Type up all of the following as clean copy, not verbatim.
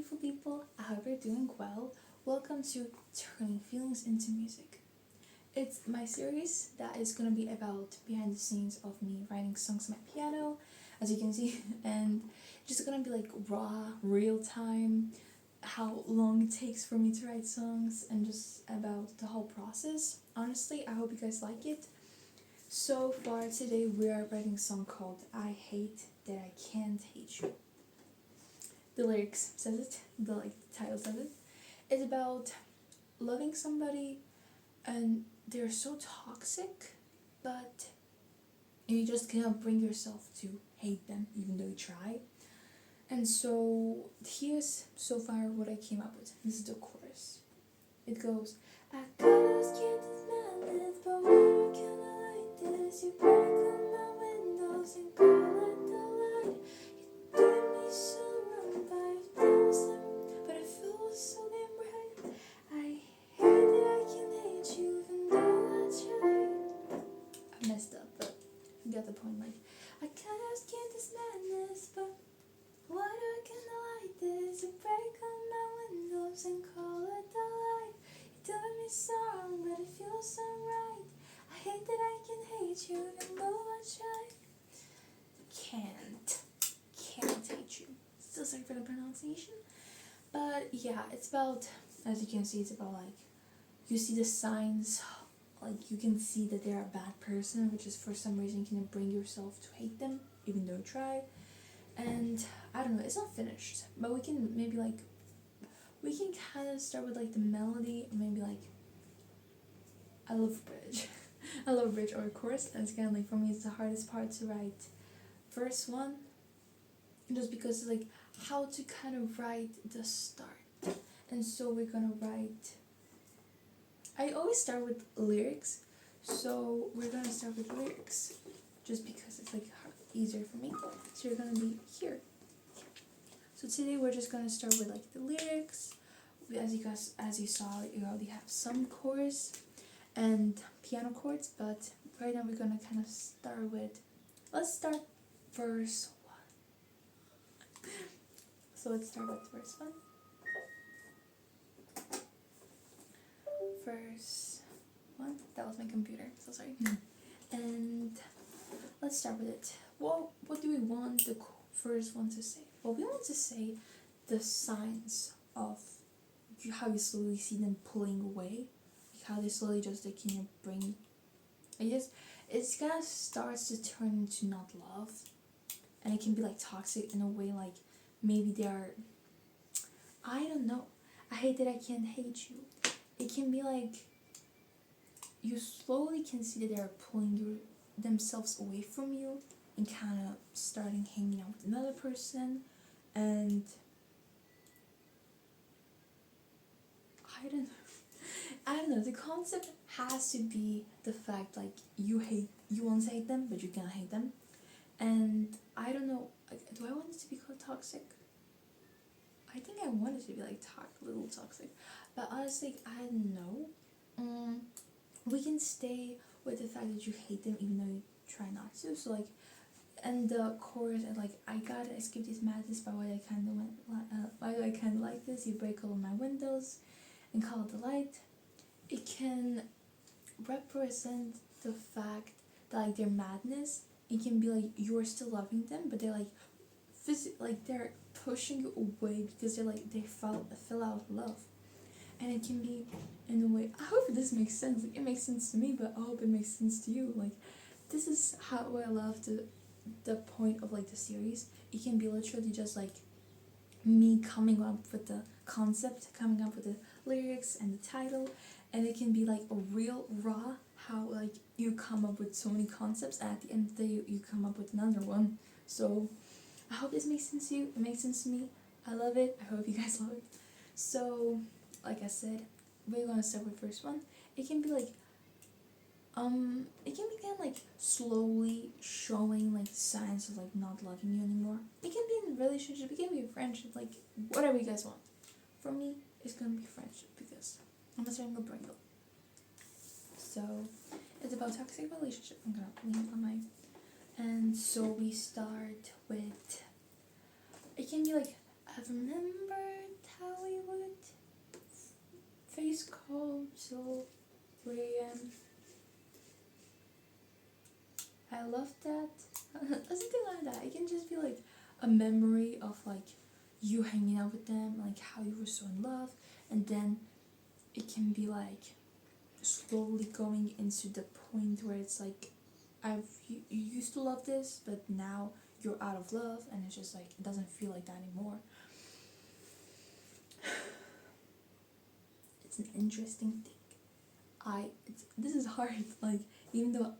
beautiful people, I hope you're doing well. Welcome to Turning Feelings into Music. It's my series that is going to be about behind the scenes of me writing songs on my piano, as you can see, and just going to be like raw, real time, how long it takes for me to write songs, and just about the whole process. Honestly, I hope you guys like it. So far today we are writing a song called I Hate That I Can't Hate You. The lyrics says it, the title says it. It's about loving somebody and they're so toxic, but you just cannot bring yourself to hate them even though you try. And so here's so far what I came up with. This is the chorus. It goes, I just can't smell it, but why can't I like this? You break all my windows and call it the light. You do me so wrong by thousand, but it feels so damn right. I hate that I can't hate you even though I try. I messed up, but you got the point. Like, I just can't this madness, but why do I can't like this? You break all my windows and call it the light. You do me so wrong, but it feels so right. I hate that I can hate you even though I try. Can't hate you. Still sorry for the pronunciation. But yeah, it's about, as you can see, it's about like, you see the signs, like you can see that they're a bad person, which is for some reason you can bring yourself to hate them, even though you try. And I don't know, it's not finished, but we can maybe we can kind of start with like the melody, or maybe like, I love bridge. I love bridge or chorus, and it's kind of like, for me it's the hardest part to write verse one, just because it's like how to kind of write the start. And so we're gonna write, I always start with lyrics, so we're gonna start with lyrics just because it's like easier for me. So you're gonna be here. So today we're just gonna start with like the lyrics. As you saw, you already have some chorus and piano chords, but right now we're gonna kind of start with, let's start verse 1. So let's start with verse 1. Verse 1. That was my computer, so sorry. And let's start with it. Well, what do we want the first one to say? Well, we want to say the signs of how you slowly see them pulling away, like how they slowly just like, can you bring, I guess it's kind of starts to turn into not love, and it can be like toxic in a way, like maybe they are, I don't know, I hate that I can't hate you. It can be like you slowly can see that they are pulling themselves away from you and kind of starting hanging out with another person. And I don't know, the concept has to be the fact like you want to hate them, but you can't hate them. And I don't know, like, do I want it to be called toxic? I think I want it to be like a little toxic, but honestly I don't know. We can stay with the fact that you hate them even though you try not to. So like, and the chorus, and like, I gotta escape this madness, but why do I kind of like this? You break all my windows and call it the light. It can represent the fact that like their madness. It can be like you're still loving them, but they're like they're pushing you away because they fell out of love. And it can be in a way, I hope this makes sense. Like, it makes sense to me, but I hope it makes sense to you. Like, this is how I love the point of like the series. It can be literally just like me coming up with the concept, coming up with the lyrics and the title, and it can be like a real raw how like you come up with so many concepts, and at the end of the day you come up with another one. So I hope this makes sense to you. It makes sense to me. I love it. I hope you guys love it. So like I said, we're gonna start with verse 1. It can be like it can be kind of like slowly showing like signs of like not loving you anymore. It can be in a relationship, it can be a friendship, like whatever you guys want. For me, it's gonna be friendship because I'm a single Pringle. So it's about toxic relationship. I'm gonna lean on my, and so we start with, it can be like, I've remembered how we would face calm till 3 a.m. I love that. Something like that. It can just be like a memory of like you hanging out with them, like how you were so in love, and then it can be like slowly going into the point where it's like you used to love this, but now you're out of love, and it's just like it doesn't feel like that anymore. It's an interesting thing. This is hard. Like even though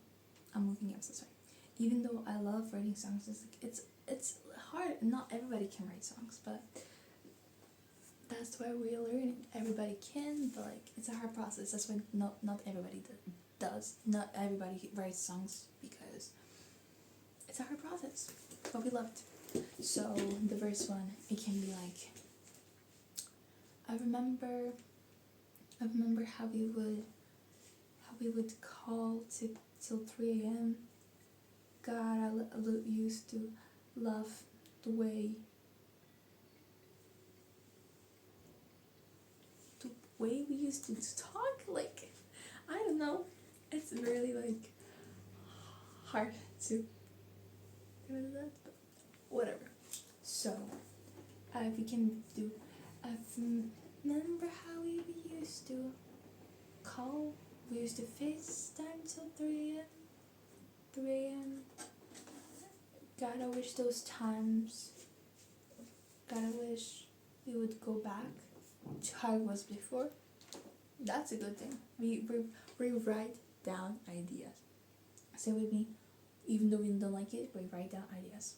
I'm looking, I'm so sorry. Even though I love writing songs, it's hard. Not everybody can write songs, but that's why we're learning. Everybody can, but like it's a hard process. That's why not everybody does. Not everybody writes songs because it's a hard process. But we love it. So the first one, it can be like, I remember how we would call till 3 a.m. God, I used to love the way we used to talk. Like, I don't know. It's really like hard to do that, but whatever. So, we can do. I remember how we used to call. We used to FaceTime till 3 a.m. 3 a.m. God, I wish those times. God, I wish we would go back to how it was before. That's a good thing. We write down ideas. Say with me, even though we don't like it, we write down ideas.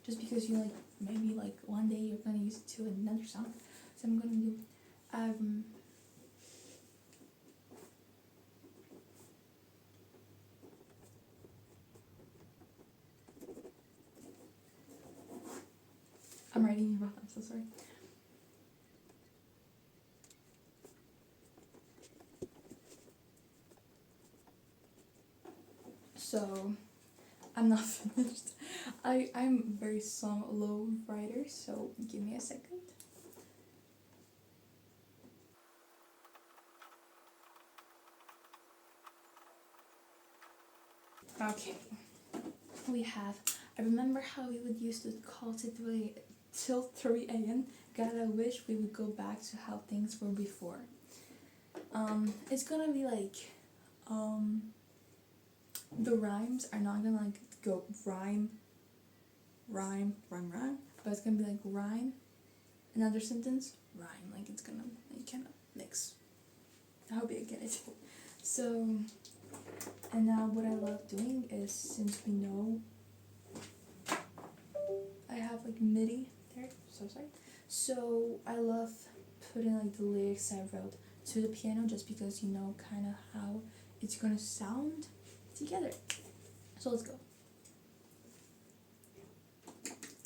Just because you like, maybe like one day you're gonna use it to another song. So I'm gonna do, I'm writing about. I'm so sorry. So, I'm not finished. I'm very low writer, so give me a second. Okay. We have, I remember how we would used to call till 3 a.m. God, I wish we would go back to how things were before. It's gonna be like, the rhymes are not gonna like go rhyme, but it's gonna be like rhyme, another sentence, rhyme. Like it's gonna like kind of mix. I hope you get it. So, and now what I love doing is, since we know I have like MIDI there, so sorry. So I love putting like the lyrics I wrote to the piano, just because you know kind of how it's gonna sound together. So let's go.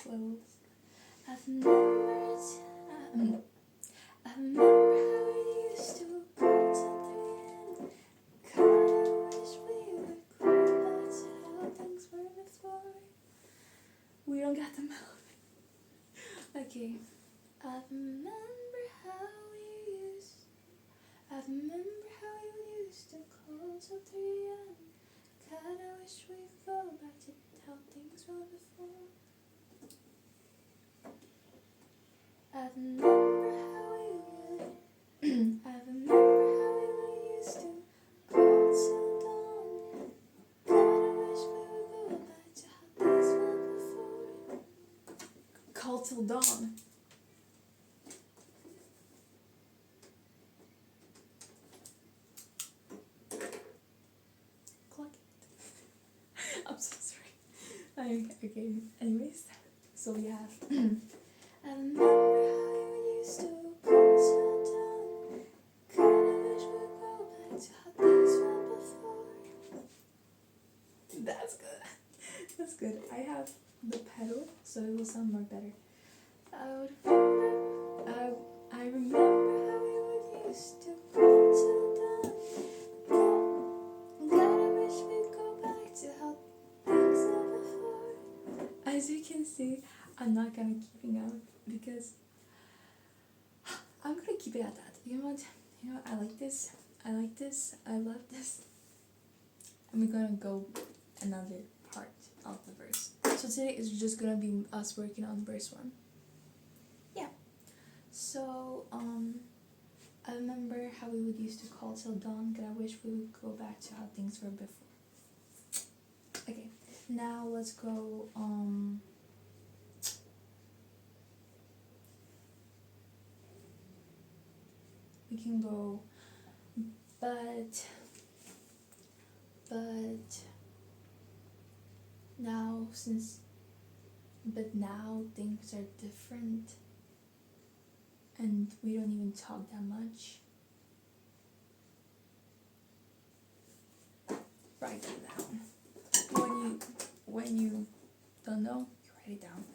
Well, I remember how we used to go to 3 a.m. God, I wish we would go back to how things were before. We don't got the melody. Okay. I remember how we used to call till 3 a.m. God, I wish we could go back to how things were before. I remember how we would. I remember how we used to call till dawn. God, I wish we would go back to how things were before. Call till dawn. Clock it. I'm so sorry. Okay, anyways, so we have I remember how you used to call till dawn. God, I wish we'd go back to how things were before. That's good. That's good. I have the pedal, so it will sound more better. I remember how we would used to call till dawn. God, I wish we'd go back to how things were before. As you can see, I'm not gonna keeping up because I'm gonna keep it at that. You know what? I like this. I like this. I love this. And we're gonna go another part of the verse. So today is just gonna be us working on verse 1. Yeah. So I remember how we would used to call till dawn, but I wish we would go back to how things were before. Okay, now let's go we can go but now things are different and we don't even talk that much. Write that down. When you don't know, you write it down.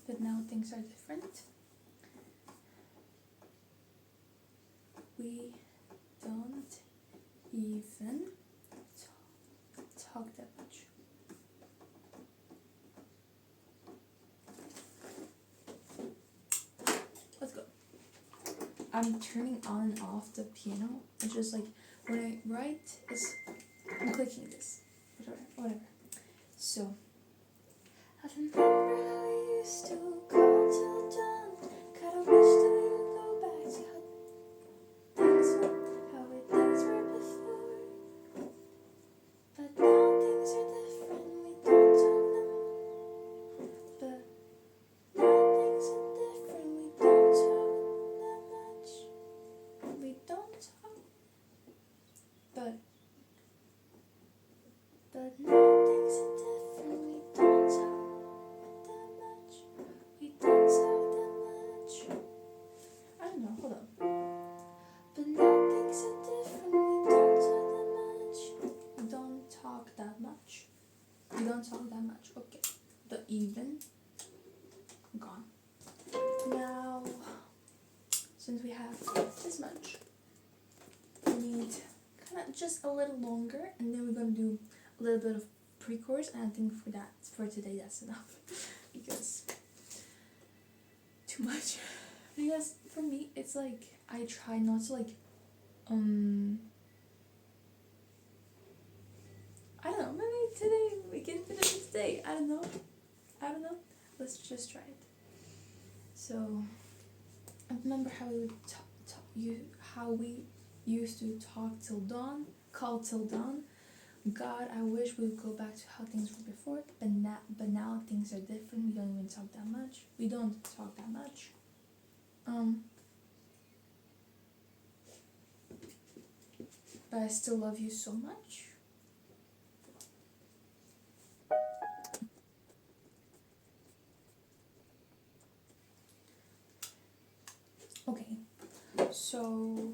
But now things are different. We don't even talk that much. Let's go. I'm turning on and off the piano. It's just like when I write, I'm clicking this. Whatever. So I remember how we used to call till dawn. Kinda wish that we would go back to how things were before. But now things are different. We don't talk them. But now things are different. We don't talk that much. We don't talk. But now things are different. We don't talk. I don't know, hold up. But now things are different, we don't talk that much. We don't talk that much. Okay. The even gone. Now since we have this much, we need kinda just a little longer, and then we're gonna do a little bit of pre-chorus, and I think for today that's enough. Because too much. Because for me it's like I try not to I don't know, maybe today we can finish it today. I don't know. Let's just try it. So I remember how we would how we used to talk till dawn, call till dawn. God, I wish we would go back to how things were before, but now things are different. We don't even talk that much. But I still love you so much. Okay, so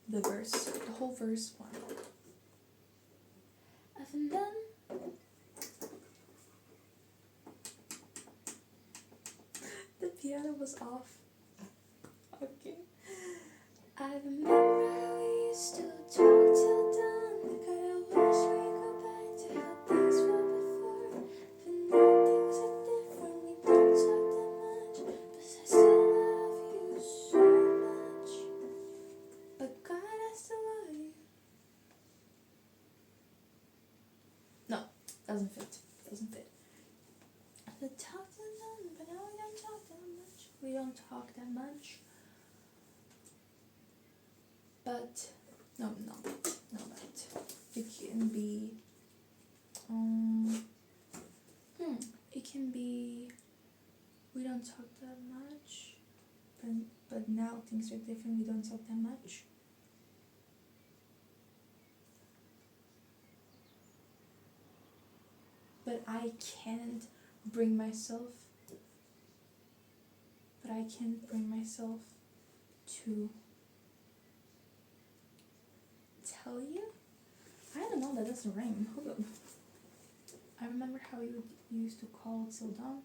the whole verse 1. I've done. The piano was off. Okay. I remember how we used to talk till dawn. Kinda wish we go back to how things were before. But now things are different. We don't talk that much. But I still love you so much. But God, I still love you. No, doesn't fit. The talk till dawn, but now we don't talk that much. But no, but it can be we don't talk that much, but now things are different. We don't talk that much. But I can't bring myself to tell you. I don't know, that doesn't rhyme. Hold on. I remember how we used to call till dawn.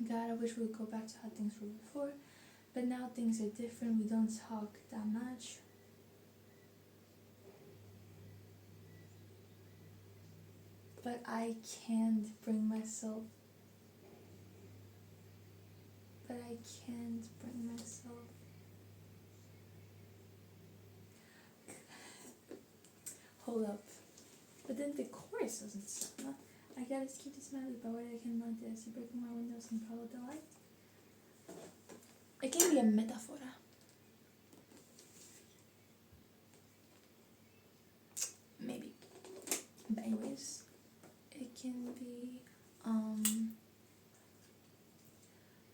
God, I wish we would go back to how things were before. But now things are different. We don't talk that much. but I can't bring myself. But I can't bring myself. Hold up. But then the chorus doesn't stop. I gotta keep this melody, but what I can want is to break my windows and follow the light. It can be a metaphor. Maybe. But anyways, it can be,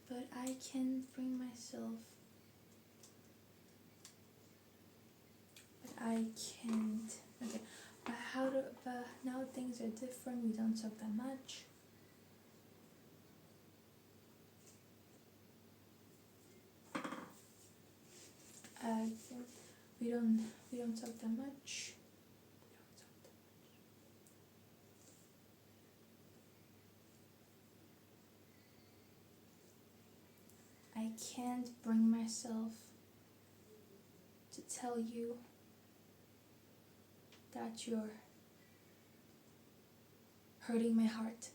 but I can bring myself. But I can't. Okay. But now things are different, we don't talk that much. We don't talk that much. I can't bring myself to tell you that you're hurting my heart.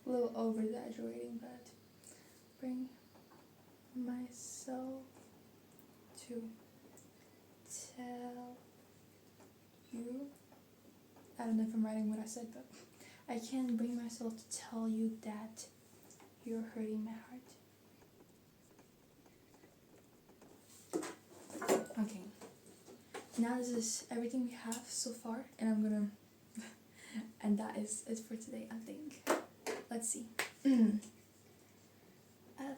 A little over-exaggerating, but bring myself to tell you. I don't know if I'm writing what I said, but I can't bring myself to tell you that you're hurting my heart. Okay. Now this is everything we have so far, and I'm gonna and that is it for today, I think. Let's see. I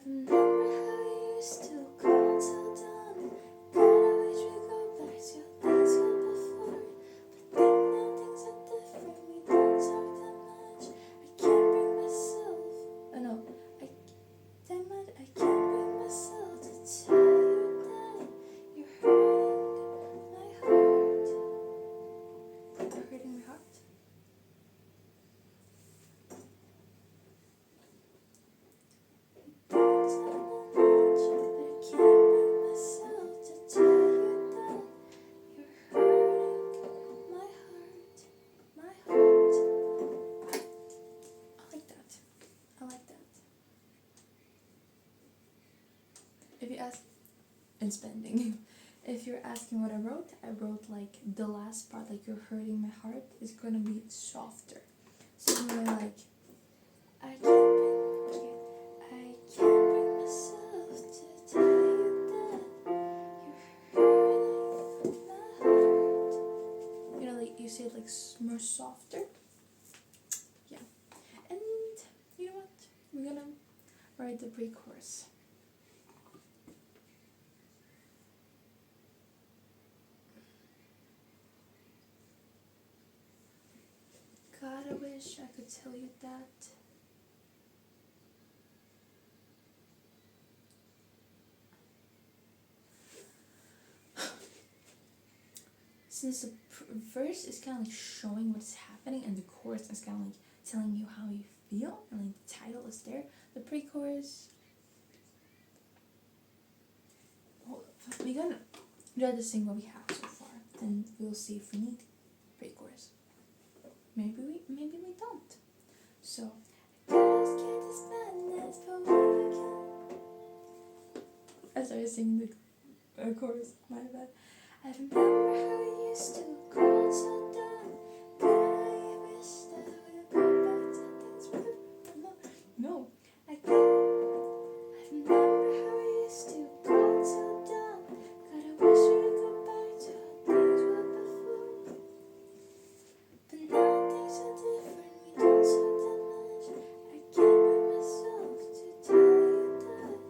remember how you used to call till dawn. God, I wish we go back to days well before. But now things are different, we don't talk that much. I can't bring myself. Oh no, I can't bring myself to tell you that you're hurting my heart. You're hurting my heart. If you ask, and spending. If you're asking what I wrote like the last part, like you're hurting my heart, is gonna be softer. So I'm gonna like, I can't bring myself to tell you that you're hurting my heart. You know, like you say it like more softer. Yeah. And you know what? We're gonna write the pre-chorus. God, I wish I could tell you that. Since the verse is kind of like showing what's happening and the chorus is kind of like telling you how you feel, and like the title is there, the pre-chorus, we're gonna just sing what we have so far, and we'll see if we need pre-chorus. Maybe we don't. So I started singing the chorus, my bad. I remember how we used to call till dawn. God, I wish that we would go back to things. No. I remember how we used to call till dawn. God, I wish we would go back to how things were before. But now things are different, we don't talk that much. I can't bring myself to tell you that you're hurting my heart.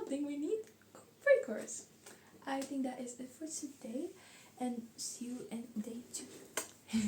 something we need pre-chorus. I think that is it for today, and see you in day 2.